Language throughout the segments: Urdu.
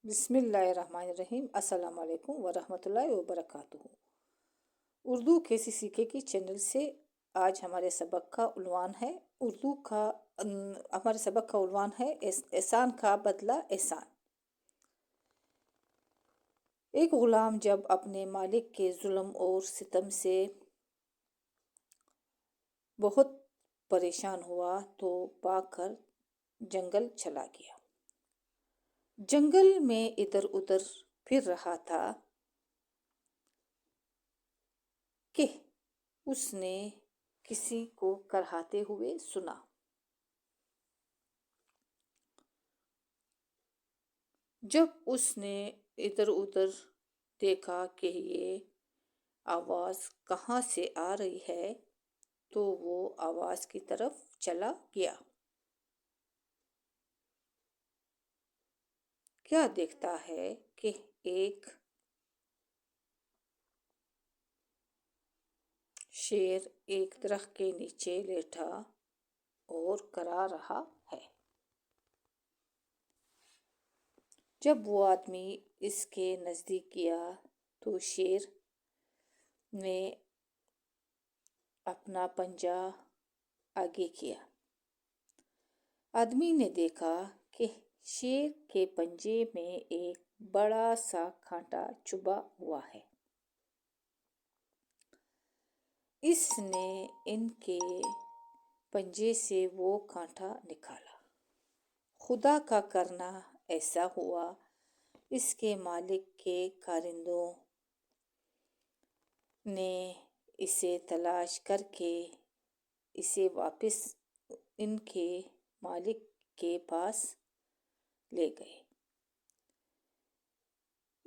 بسم اللہ الرحمن الرحیم۔ السلام علیکم ورحمۃ اللہ وبرکاتہ۔ اردو کیسے سیکھے کی چینل سے آج ہمارے سبق کا عنوان ہے احسان کا بدلہ احسان۔ ایک غلام جب اپنے مالک کے ظلم اور ستم سے بہت پریشان ہوا تو بھاگ کر جنگل چلا گیا۔ جنگل میں ادھر ادھر پھر رہا تھا کہ اس نے کسی کو کڑھاتے ہوئے سنا۔ جب اس نے ادھر ادھر دیکھا کہ یہ آواز کہاں سے آ رہی ہے تو وہ آواز کی طرف چلا گیا۔ کیا دیکھتا ہے کہ ایک شیر ایک درخت کے نیچے لیٹا اور کرا رہا ہے۔ جب وہ آدمی اس کے نزدیک گیا تو شیر نے اپنا پنجہ آگے کیا۔ آدمی نے دیکھا کہ شیر کے پنجے میں ایک بڑا سا کانٹا چبھا ہوا ہے۔ اس نے ان کے پنجے سے وہ کانٹا نکالا۔ خدا کا کرنا ایسا ہوا، اس کے مالک کے کارندوں نے اسے تلاش کر کے اسے واپس ان کے مالک کے پاس لے گئے۔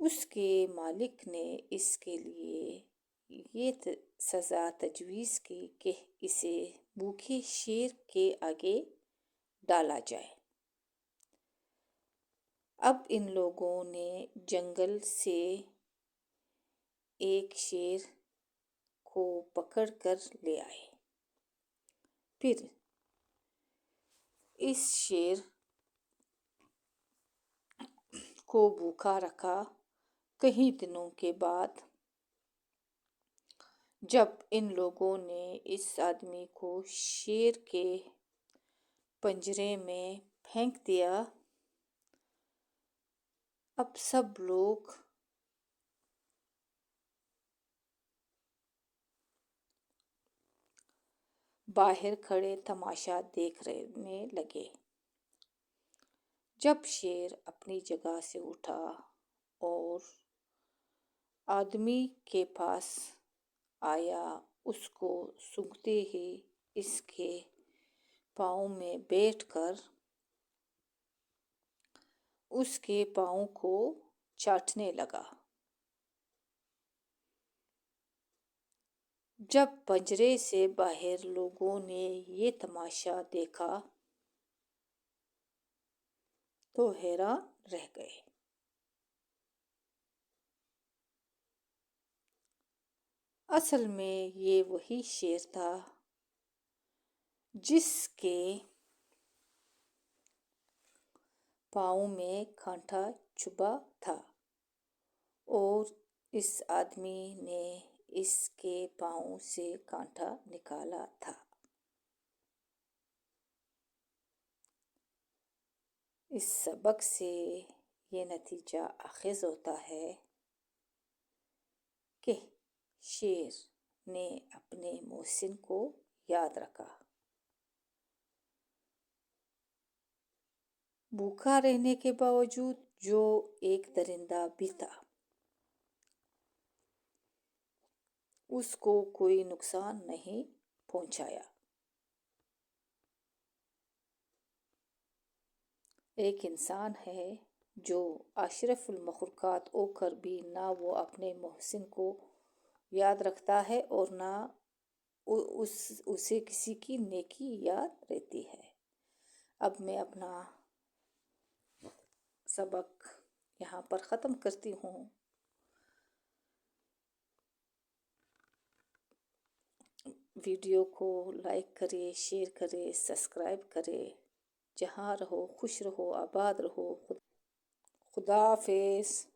اس کے مالک نے اس کے لیے یہ سزا تجویز کی کہ اسے بھوکے شیر کے آگے ڈالا جائے۔ اب ان لوگوں نے جنگل سے ایک شیر کو پکڑ کر لے آئے۔ پھر اس شیر کو بھوکا رکھا۔ کئی دنوں کے بعد جب ان لوگوں نے اس آدمی کو شیر کے پنجرے میں پھینک دیا، اب سب لوگ باہر کھڑے تماشا دیکھنے لگے۔ جب شیر اپنی جگہ سے اٹھا اور آدمی کے پاس آیا، اس کو سونگھتے ہی اس کے پاؤں میں بیٹھ کر اس کے پاؤں کو چاٹنے لگا۔ جب پنجرے سے باہر لوگوں نے یہ تماشا دیکھا تو حیران رہ گئے۔ اصل میں یہ وہی شیر تھا جس کے پاؤں میں کانٹا چبھا تھا اور اس آدمی نے اس کے پاؤں سے کانٹا نکالا تھا۔ اس سبق سے یہ نتیجہ اخذ ہوتا ہے کہ شیر نے اپنے محسن کو یاد رکھا۔ بھوکا رہنے کے باوجود جو ایک درندہ بھی تھا، اس کو کوئی نقصان نہیں پہنچایا۔ ایک انسان ہے جو اشرف المخلوقات ہو کر بھی نہ وہ اپنے محسن کو یاد رکھتا ہے اور نہ اسے کسی کی نیکی یاد رہتی ہے۔ اب میں اپنا سبق یہاں پر ختم کرتی ہوں۔ ویڈیو کو لائک کرے، شیئر کرے، سبسکرائب کرے۔ جہاں رہو خوش رہو، آباد رہو۔ خدا حافظ.